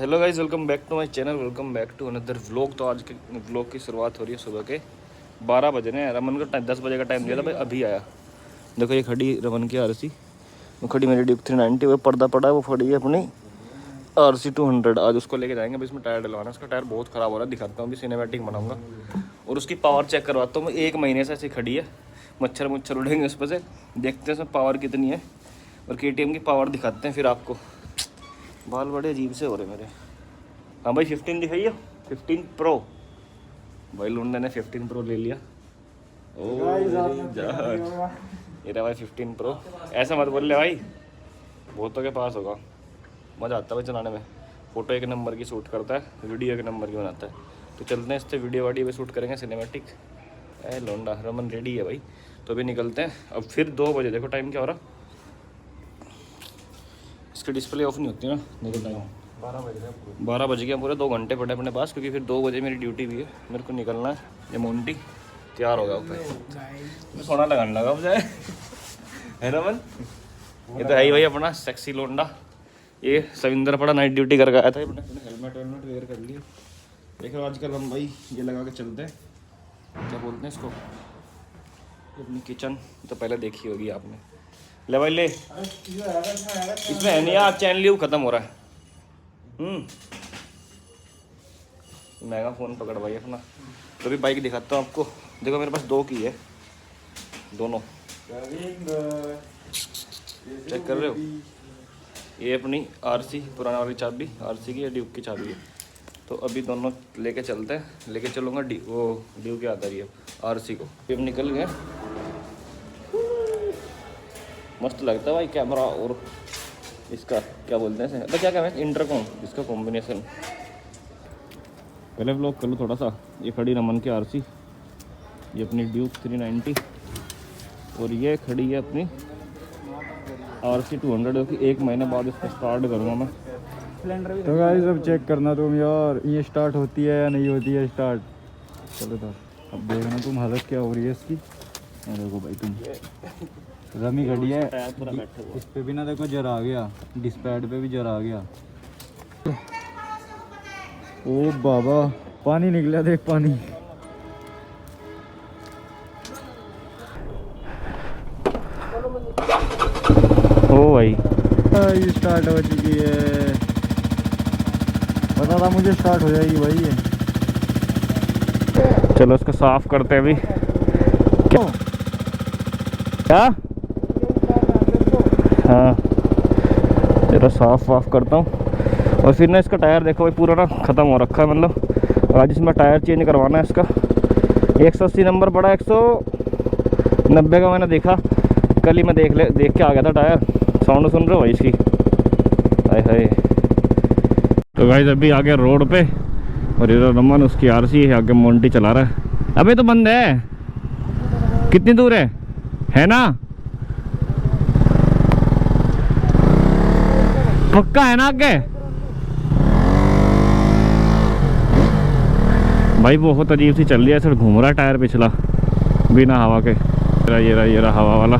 Hello guys, welcome back to my channel, welcome back to another vlog. तो आज के vlog की शुरुआत हो रही है सुबह के 12 बजे ने। रमन को 10 बजे का टाइम दिया था भाई, अभी आया। देखो ये खड़ी रमन की RC, वो खड़ी मेरी ड्यूक 390, वो पर्दा पड़ा है, वो खड़ी है अपनी RC 200। आज उसको लेके जाएंगे, अभी इसमें टायर डलवाना है। उसका टायर बहुत ख़राब हो रहा है, दिखाता हूँ, अभी सिनेमैटिक बनाऊँगा और उसकी पावर चेक करवाता हूँ। 1 महीने से ऐसी खड़ी है, मच्छर उड़ेंगे उस पर से। देखते हैं इसमें पावर कितनी है और KTM की पावर दिखाते हैं फिर आपको। बाल बड़े अजीब से हो रहे मेरे। हाँ भाई 15 दिखाइए, 15 प्रो। भाई लुंडा ने 15 प्रो ले लिया। ओ ये रहा भाई 15 प्रो। ऐसा मत बोल ले भाई, बहुतों के पास होगा। मज़ा आता है भाई चलाने में। फ़ोटो 1 नंबर की शूट करता है, वीडियो 1 नंबर की बनाता है। तो चलते हैं इससे वीडियो वाडियो भी शूट करेंगे, सिनेमैटिक। ए लौंडा रमन रेडी है भाई, तो अभी निकलते हैं। अब फिर 2 बजे, देखो टाइम क्या हो रहा। इसकी डिस्प्ले ऑफ नहीं होती ना, देखो टाइम 12 बज गया। पूरे 2 घंटे पड़े अपने पास, क्योंकि फिर 2 बजे मेरी ड्यूटी भी है, मेरे को निकलना है। ये मोन्टी तैयार हो गया ऊपर, सोना लगाने लगा अब जाए है रमन। ये तो है ही भाई अपना सेक्सी लोंडा। ये सविंदर पड़ा नाइट ड्यूटी करके आया था, अपने हेलमेट वेयर कर लिया। देखो आजकल हम भाई ये लगा के चलते हैं, क्या बोलते हैं इसको, अपनी किचन तो पहले देखी होगी आपने। ले भाई ले, इसमें है नहीं यार, चैन लीव खत्म हो रहा है। महंगा फ़ोन पकड़ भाई अपना। तो भी बाइक दिखाता हूँ आपको। देखो मेरे पास 2 की है, दोनों चेक कर रहे हो। ये अपनी RC पुराना वाली चाबी, RC की, ड्यूक की चाबी है। तो अभी दोनों लेके चलते हैं, लेके चलूँगा ड्यूक के आता रही है RC को। अब निकल गए, मस्त लगता है भाई कैमरा और इसका क्या बोलते हैं इसे, तो क्या कहते हैं, इंटरकॉम, इसका कॉम्बिनेशन। पहले व्लॉग कर लो थोड़ा सा। ये खड़ी रमन की RC, ये अपनी ड्यूक 390 और ये खड़ी है अपनी RC 200, जो कि 1 महीने बाद इसको स्टार्ट करूँगा मैं। तो गाइस अब चेक करना तुम यार, ये स्टार्ट होती है या नहीं होती है स्टार्ट। चलो तो अब देखना तुम हालत क्या हो रही है इसकी। देखो भाई तुम, रमी खड़ी है, इस पे भी ना देखो जरा आ गया, डिस्पैड पे भी जरा आ गया। ओ बाबा पानी निकला, देख पानी। ओ भाई स्टार्ट हो चुकी है, पता था मुझे स्टार्ट हो जाएगी भाई ये। चलो इसको साफ करते हैं अभी। क्या हाँ, जरा साफ वाफ करता हूँ। और फिर ना इसका टायर देखो भाई पूरा ना ख़त्म हो रखा है, मतलब आज इसमें टायर चेंज करवाना है इसका। 180 नंबर पड़ा, 190 का मैंने देखा कल ही, मैं देख के आ गया था टायर। साउंड सुन रहे हो भाई इसकी, हाय हाय। तो गाइस अभी आ गया रोड पे, और इधर रमन उसकी RC है, आगे मोन्टी चला रहा है। अबे तो बंद है, कितनी दूर है ना, पक्का है ना आगे भाई। बहुत अजीब सी चल रही है, सर घूम रहा है टायर पिछला बिना हवा के। ये रहा हवा वाला।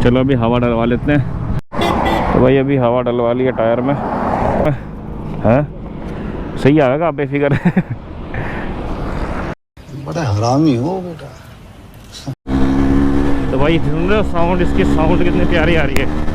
चलो अभी हवा डलवा लेते हैं। तो भाई अभी हवा डलवा ली है टायर में, है सही आएगा, आप बेफिक्र बड़ा हरामी हो बेटा। तो भाई सुन रहे हो साउंड, इसकी साउंड कितनी प्यारी आ रही है।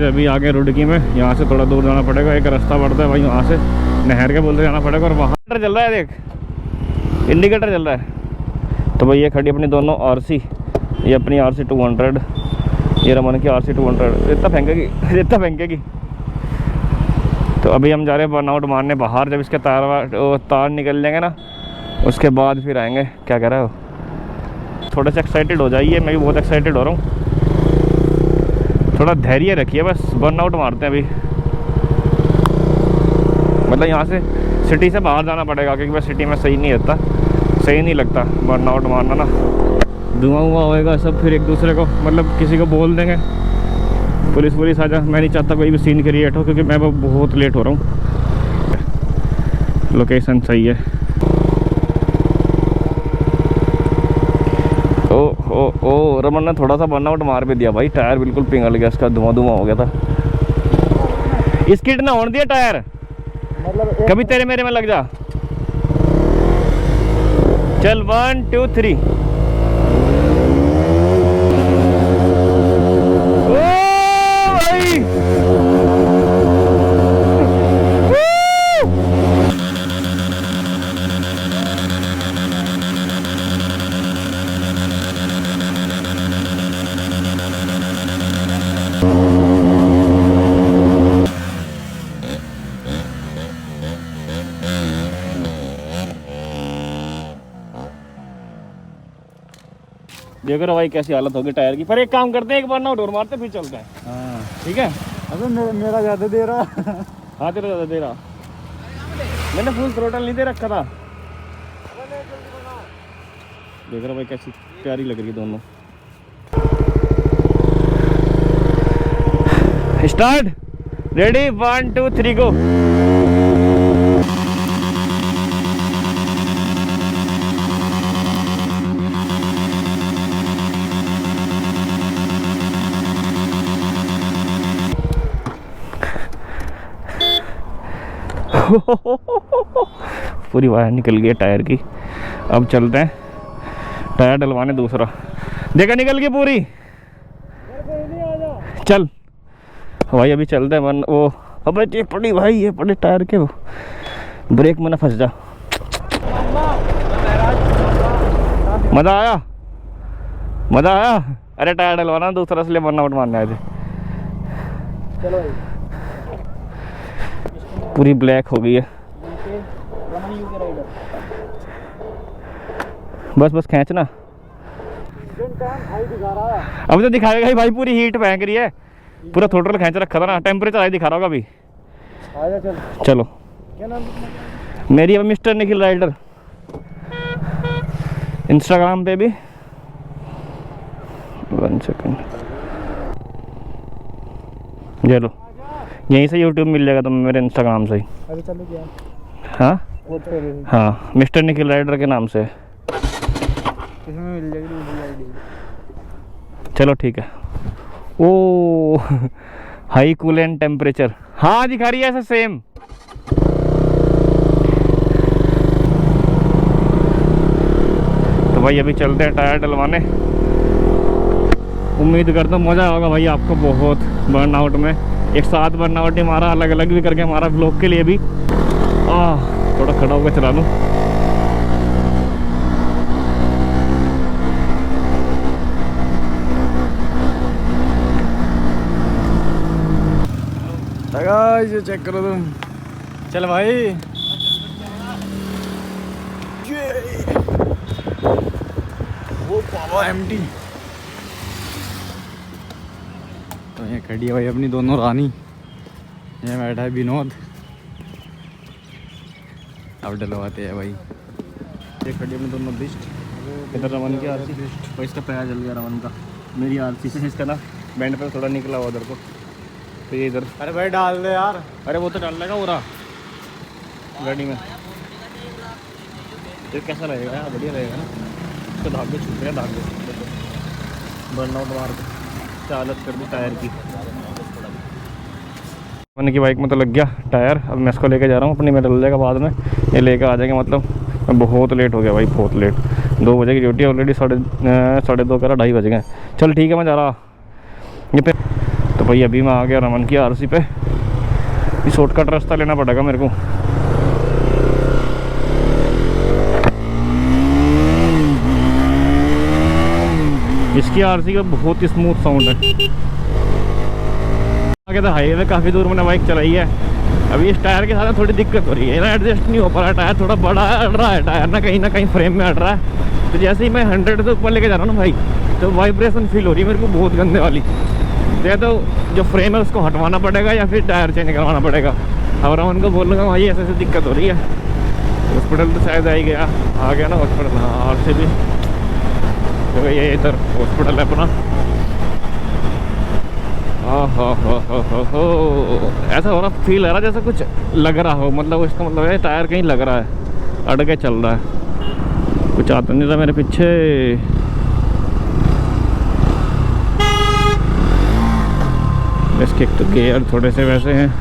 अभी आगे रुड़की में, यहाँ से थोड़ा दूर जाना पड़ेगा, एक रास्ता पड़ता है भाई, वहाँ से नहर के बोलते जाना पड़ेगा। और वहाँ चल रहा है, देख इंडिकेटर चल रहा है। तो भाई ये खड़ी अपनी दोनों RC, ये अपनी RC 200, ये रमन की RC 200। इतना फेंकेगी। तो अभी हम जा रहे हैं बर्नआउट मारने बाहर। जब इसके तार निकल जाएंगे ना, उसके बाद फिर आएंगे। क्या कह रहे हो, थोड़ा सा एक्साइटेड हो जाइए, मैं भी बहुत एक्साइटेड हो रहा हूँ। थोड़ा धैर्य रखिए, बस बर्नआउट मारते हैं अभी। मतलब यहाँ से सिटी से बाहर जाना पड़ेगा, क्योंकि बस सिटी में सही नहीं रहता, सही नहीं लगता बर्नआउट मारना ना। धुआं होएगा सब, फिर एक दूसरे को मतलब किसी को बोल देंगे, पुलिस आ जा। मैं नहीं चाहता कोई भी सीन क्रिएट हो, क्योंकि मैं बहुत लेट हो रहा हूँ। लोकेशन सही है। ओ ओ रमन ने थोड़ा सा बर्नआउट मार भी दिया भाई, टायर बिल्कुल पिघल गया, इसका धुआं धुआं हो गया था। स्किड ना होने दिया टायर, मतलब कभी तेरे मेरे में लग जा। चल 1 2 3। ओ भाई देख रहे हो भाई कैसी हालत होगी टायर की। पर एक काम करते हैं, एक बार ना डोर मारते फिर चलते हैं, हाँ। ठीक है? अबे मेरा ज़्यादा दे रहा। हाँ तेरा ज़्यादा दे रहा, मैंने फुल थ्रोटल नहीं दे रखा था। देख रहे हो भाई कैसी प्यारी लग रही है दोनों। स्टार्ट, रेडी 1 2 3 गो। पूरी वायर निकल गई है टायर की। अब चलते हैं टायर डलवाने दूसरा। देखा निकल गई पूरी। चल भाई अभी चलते हैं, वन वो अबे ये पड़ी भाई, ये पड़े टायर के, वो ब्रेक में ना फंस जा। मज़ा आया, मज़ा आया। अरे टायर डलवाना दूसरा, इसलिए वन आउट मारने आए थे। चलो भाई, पूरी ब्लैक हो गई है। बस बस खींचना, अभी तो दिखाएगा ही भाई, पूरी हीट फेंक रही है, पूरा थ्रोटल खींच रखा था ना, टेम्परेचर आई दिखा रहा होगा अभी। आजा चल। चलो, क्या नाम? मेरी अब मिस्टर निखिल राइडर इंस्टाग्राम पे भी। 1 सेकंड, ये लो, यहीं से यूट्यूब मिल जाएगा तुम्हें मेरे इंस्टाग्राम से ही। अरे चलो क्या? हाँ इसमें हाँ, मिस्टर निखिल राइडर के नाम से। मिल जाएगी दूसरी आईडी। चलो ठीक है। ओ हाई कूलेंट टेम्परेचर, हाँ दिखा रही है ऐसा सेम। तो भाई अभी चलते हैं टायर डलवाने। उम्मीद करता हूँ मज़ा होगा भाई आपको बहुत। बर्नआउट में एक साथ बर्नआउट ही मारा, अलग अलग भी करके हमारा ब्लॉग के लिए भी। थोड़ा खड़ा होकर चला लूँ। ये चेक करो तुम। चल भाई, वो पावा एमटी। तो ये खड़ी है भाई अपनी दोनों रानी, ये बैठा है विनोद। अब डलवाते हैं भाई। ये खड़ी अपने दोनों बिस्ट। इधर रमन की आरसी, और इसका पैर जल गया रमन का। मेरी आरसी से इसका ना बैंड पर थोड़ा निकला हुआ उधर को, तो ये इधर। अरे भाई डाल दे यार। अरे वो तो डाल लेगा पूरा गाड़ी में। तो कैसा रहेगा यार, बढ़िया रहेगा ना। इसके धागे छूट रहे हैं, धागे बर्नआउट मार के क्या हालत कर दी टायर की। मैंने की बाइक में तो लग गया टायर। अब मैं इसको लेके जा रहा हूँ, अपनी में डल जाएगा बाद में, ये लेके आ जाएंगे। मतलब बहुत लेट हो गया भाई, बहुत लेट। 2 बजे की ड्यूटी, ऑलरेडी 2:30 करा, 2:30 बज गए। चल ठीक है, मैं जा रहा ये पे। तो भाई अभी मैं आ गया रमन की आरसी पे। ये शॉर्टकट रास्ता लेना पड़ेगा मेरे को। इसकी आरसी का बहुत ही स्मूथ साउंड है। आगे तो हाईवे में काफ़ी दूर मैंने बाइक चलाई है। अभी इस टायर के साथ थोड़ी दिक्कत हो रही है ना, एडजस्ट नहीं हो पा रहा। टायर थोड़ा बड़ा अड़ रहा है, टायर ना कहीं फ्रेम में अड़ रहा है। तो जैसे ही मैं 100 से ऊपर लेके जा रहा हूँ ना भाई, तो वाइब्रेशन फील हो रही है मेरे को बहुत गंदे वाली। तो जो फ्रेम है उसको हटवाना पड़ेगा या फिर टायर चेंज करवाना पड़ेगा। अब हम उनको बोलूँगा भाई ऐसे ऐसे दिक्कत हो रही है। हॉस्पिटल तो शायद आ गया ना हॉस्पिटल। हाँ, और से भी तो ये इधर हॉस्पिटल है अपना। हो ऐसा हो रहा, फील आ रहा जैसे कुछ लग रहा हो। मतलब इसका मतलब है टायर कहीं लग रहा है, अड़ के चल रहा है। कुछ आता नहीं था मेरे पीछे। इसके एक तो गेयर थोड़े से वैसे हैं।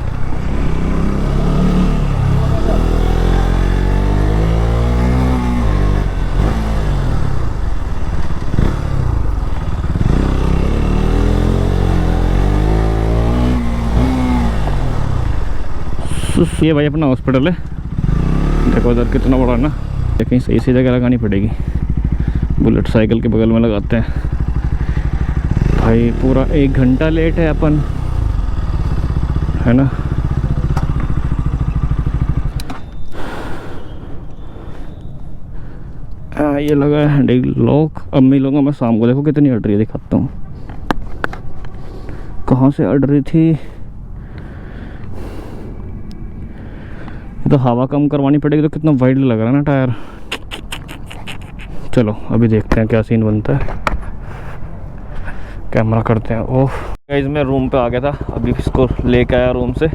ये भाई अपना हॉस्पिटल है, देखो उधर कितना बड़ा ना, लेकिन सही सी जगह लगानी पड़ेगी। बुलेट साइकिल के बगल में लगाते हैं भाई। पूरा 1 घंटा लेट है अपन, है ना। ये लगा है हैंडल लॉक। अब मिलूंगा मैं शाम को, देखो कितनी अड़ रही है, दिखाता हूँ कहाँ से अड़ रही थी। तो हवा कम करवानी पड़ेगी। तो कितना वाइड लग रहा है ना टायर। चलो अभी देखते हैं क्या सीन बनता है, कैमरा करते हैं। ओह गाइस, मैं रूम पे आ गया था, अभी इसको लेके आया रूम से।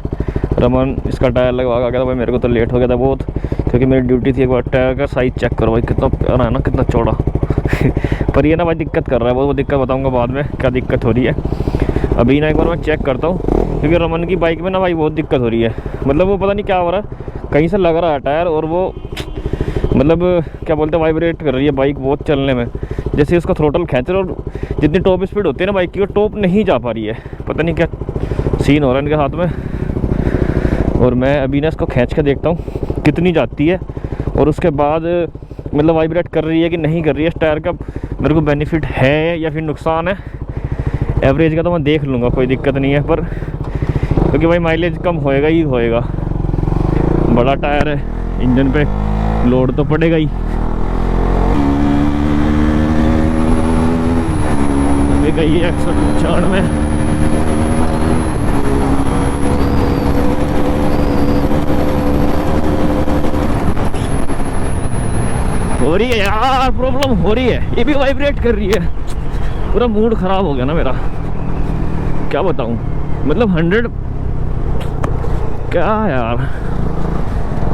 रमन इसका टायर लगवा के आ गया था भाई। मेरे को तो लेट हो गया था बहुत, क्योंकि मेरी ड्यूटी थी। एक बार टायर का साइज चेक करो भाई, कितना प्यारा है ना, कितना चौड़ा। पर ये ना भाई दिक्कत कर रहा है वो दिक्कत बताऊँगा बाद में क्या दिक्कत हो रही है। अभी ना एक बार मैं चेक करता हूँ, क्योंकि रमन की बाइक में ना भाई बहुत दिक्कत हो रही है। मतलब वो पता नहीं क्या हो रहा है, कहीं से लग रहा है टायर, और वो मतलब क्या बोलते हैं, वाइब्रेट कर रही है बाइक बहुत चलने में। जैसे उसका थ्रोटल खींच रहा, और जितनी टॉप स्पीड होती है ना बाइक की, वो टॉप नहीं जा पा रही है। पता नहीं क्या सीन हो रहा है इनके हाथ में। और मैं अभी ना इसको खींच के देखता हूँ कितनी जाती है, और उसके बाद मतलब वाइब्रेट कर रही है कि नहीं कर रही है। इस टायर का मेरे को बेनिफिट है या फिर नुकसान है, एवरेज का तो मैं देख लूँगा, कोई दिक्कत नहीं है। पर क्योंकि भाई माइलेज कम होएगा ही होएगा, बड़ा टायर है, इंजन पे लोड तो पड़ेगा ही। अभी गई है 195। हो रही है यार, प्रॉब्लम हो रही है, ये भी वाइब्रेट कर रही है। पूरा मूड खराब हो गया ना मेरा, क्या बताऊं। मतलब 100 क्या यार,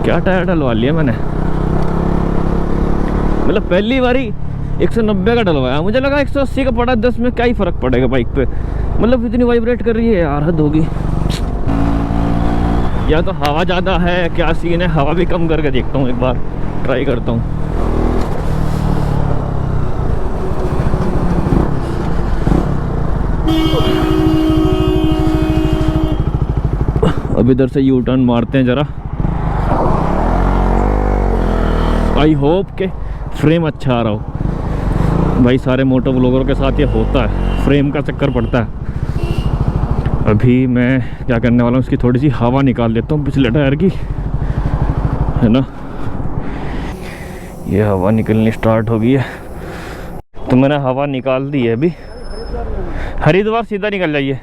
क्या टायर डलवा लिया मैंने। मतलब पहली बारी 190 का डलवाया, मुझे लगा 180 का पड़ा, 10 में क्या ही फर्क पड़ेगा बाइक पे। मतलब इतनी वाइब्रेट कर रही है यार, हद होगी। या तो हवा ज़्यादा है, क्या सीन है। हवा भी कम करके देखता हूँ, एक बार ट्राई करता हूँ। अब इधर से यू टर्न मारते हैं ज़रा। आई होप के फ्रेम अच्छा आ रहा हो भाई। सारे मोटो ब्लॉगरों के साथ ये होता है, फ्रेम का चक्कर पड़ता है। अभी मैं क्या करने वाला हूँ, उसकी थोड़ी सी हवा निकाल देता हूँ पिछले टायर की, है ना। ये हवा निकलनी स्टार्ट हो गई है, तो मैंने हवा निकाल दी है। अभी हरिद्वार सीधा निकल जाइए।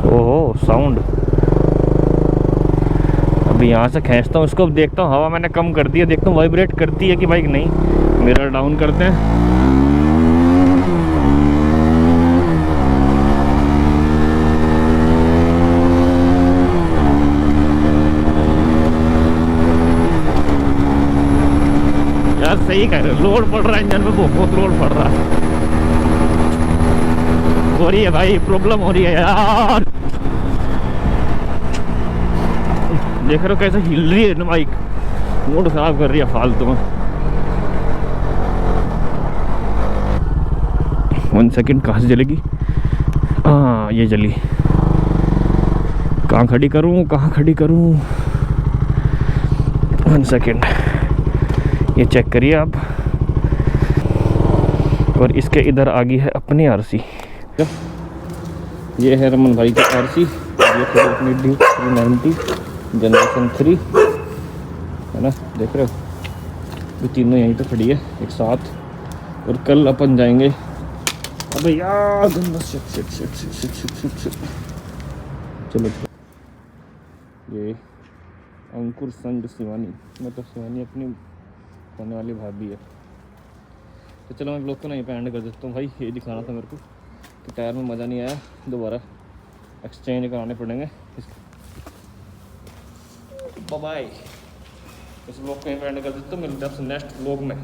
ओहो साउंड। अभी यहाँ से खींचता हूँ इसको, देखता हूँ हवा मैंने कम कर दी है, देखता हूँ वाइब्रेट करती है कि बाइक नहीं। मिरर डाउन करते हैं। यार सही कह रहे हो, लोड पड़ रहा है इंजन में, बहुत लोड पड़ रहा है। हो रही है भाई, प्रॉब्लम हो रही है यार। देख रहे हो कैसे हिल रही है ना बाइक, मूड खराब कर रही है फालतू में। 1 सेकेंड, कहाँ से जलेगी। हाँ ये जली। कहाँ खड़ी करूँ, कहाँ खड़ी करूँ। 1 सेकेंड, ये चेक करिए आप। और इसके इधर आ गई है अपनी आरसी। ये है रमन भाई की आरसी, ये अपनी ड्यूक 390 जनरेशन 3, है ना। देख रहे हो, ये तीनों यहीं पे खड़ी है एक साथ। और कल अपन जाएंगे। अबे यार गंदा शिट। चलो ये अंकुर संग शिवानी, मतलब शिवानी अपनी होने वाली भाभी है। तो चलो मैं ब्लॉग को नहीं एंड कर देता हूँ भाई। ये दिखाना था मेरे को कि टायर में मज़ा नहीं आया, दोबारा एक्सचेंज कराने पड़ेंगे। बाय। इस ब्लॉग को यहीं पे एंड कर देता हूँ, मिलते हैं नेक्स्ट ब्लॉग में।